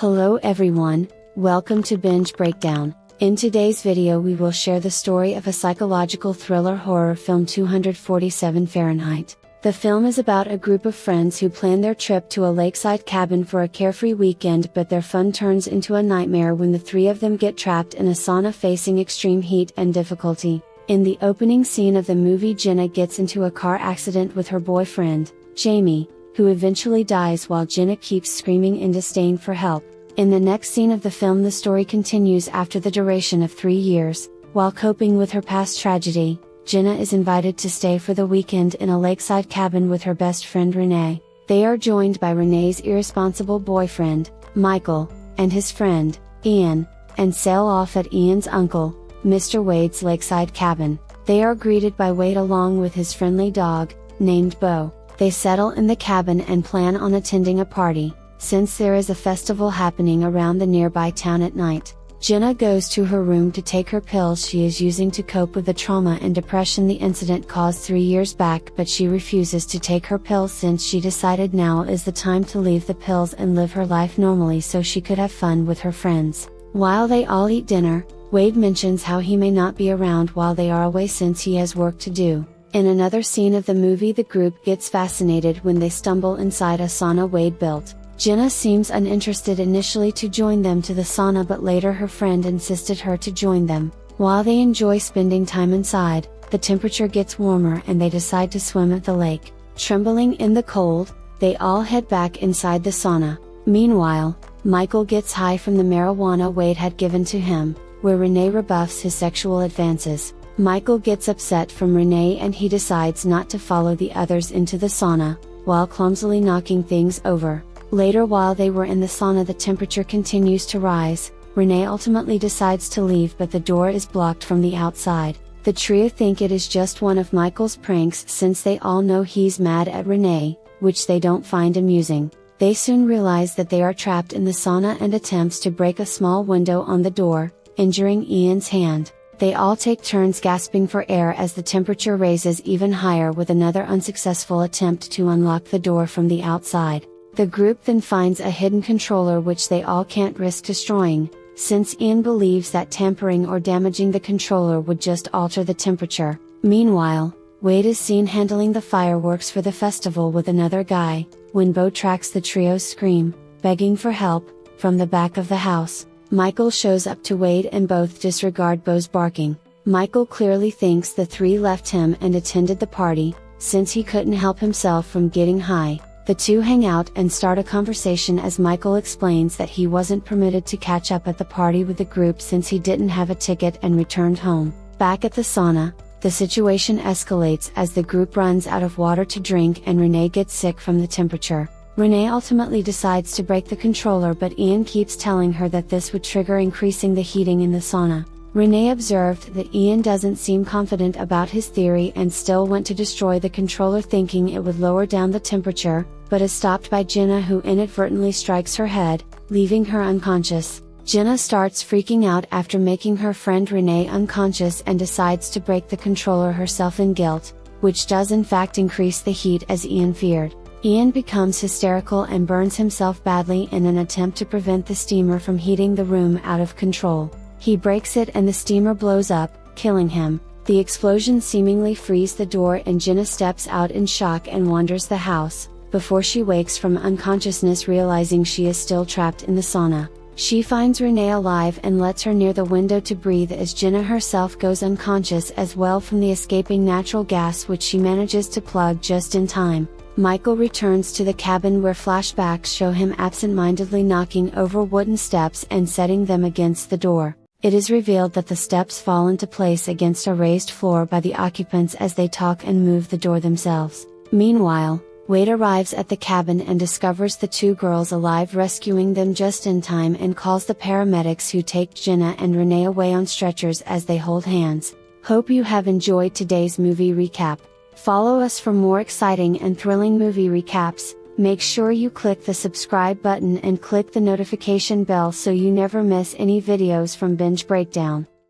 Hello everyone, welcome to Binge Breakdown. In today's video we will share the story of a psychological thriller horror film 247 Fahrenheit. The film is about a group of friends who plan their trip to a lakeside cabin for a carefree weekend, but their fun turns into a nightmare when the three of them get trapped in a sauna facing extreme heat and difficulty. In the opening scene of the movie, Jenna gets into a car accident with her boyfriend, Jamie, who eventually dies while Jenna keeps screaming in disdain for help. In the next scene of the film, the story continues after the duration of 3 years. While coping with her past tragedy, Jenna is invited to stay for the weekend in a lakeside cabin with her best friend Renee. They are joined by Renee's irresponsible boyfriend, Michael, and his friend, Ian, and sail off at Ian's uncle, Mr. Wade's lakeside cabin. They are greeted by Wade along with his friendly dog, named Bo. They settle in the cabin and plan on attending a party, since there is a festival happening around the nearby town at night. Jenna goes to her room to take her pills she is using to cope with the trauma and depression the incident caused 3 years back, but she refuses to take her pills since she decided now is the time to leave the pills and live her life normally so she could have fun with her friends. While they all eat dinner, Wade mentions how he may not be around while they are away since he has work to do. In another scene of the movie, the group gets fascinated when they stumble inside a sauna Wade built. Jenna seems uninterested initially to join them to the sauna, but later her friend insisted her to join them. While they enjoy spending time inside, the temperature gets warmer and they decide to swim at the lake. Trembling in the cold, they all head back inside the sauna. Meanwhile, Michael gets high from the marijuana Wade had given to him, where Renee rebuffs his sexual advances. Michael gets upset from Renee and he decides not to follow the others into the sauna, while clumsily knocking things over. Later, while they were in the sauna, the temperature continues to rise. Renee ultimately decides to leave, but the door is blocked from the outside. The trio think it is just one of Michael's pranks since they all know he's mad at Renee, which they don't find amusing. They soon realize that they are trapped in the sauna and attempts to break a small window on the door, injuring Ian's hand. They all take turns gasping for air as the temperature raises even higher, with another unsuccessful attempt to unlock the door from the outside. The group then finds a hidden controller which they all can't risk destroying, since Ian believes that tampering or damaging the controller would just alter the temperature. Meanwhile, Wade is seen handling the fireworks for the festival with another guy, when Bo tracks the trio's scream, begging for help, from the back of the house. Michael shows up to Wade and both disregard Bo's barking. Michael clearly thinks the three left him and attended the party, since he couldn't help himself from getting high. The two hang out and start a conversation as Michael explains that he wasn't permitted to catch up at the party with the group since he didn't have a ticket and returned home. Back at the sauna, the situation escalates as the group runs out of water to drink and Renee gets sick from the temperature. Renee ultimately decides to break the controller, but Ian keeps telling her that this would trigger increasing the heating in the sauna. Renee observed that Ian doesn't seem confident about his theory and still went to destroy the controller thinking it would lower down the temperature, but is stopped by Jenna, who inadvertently strikes her head, leaving her unconscious. Jenna starts freaking out after making her friend Renee unconscious and decides to break the controller herself in guilt, which does in fact increase the heat as Ian feared. Ian becomes hysterical and burns himself badly in an attempt to prevent the steamer from heating the room out of control. He breaks it and the steamer blows up, killing him. The explosion seemingly frees the door and Jenna steps out in shock and wanders the house, before she wakes from unconsciousness, realizing she is still trapped in the sauna. She finds Renee alive and lets her near the window to breathe as Jenna herself goes unconscious as well from the escaping natural gas, which she manages to plug just in time. Michael returns to the cabin where flashbacks show him absent-mindedly knocking over wooden steps and setting them against the door. It is revealed that the steps fall into place against a raised floor by the occupants as they talk and move the door themselves. Meanwhile, Wade arrives at the cabin and discovers the two girls alive, rescuing them just in time, and calls the paramedics, who take Jenna and Renee away on stretchers as they hold hands. Hope you have enjoyed today's movie recap. Follow us for more exciting and thrilling movie recaps. Make sure you click the subscribe button and click the notification bell so you never miss any videos from Binge Breakdown.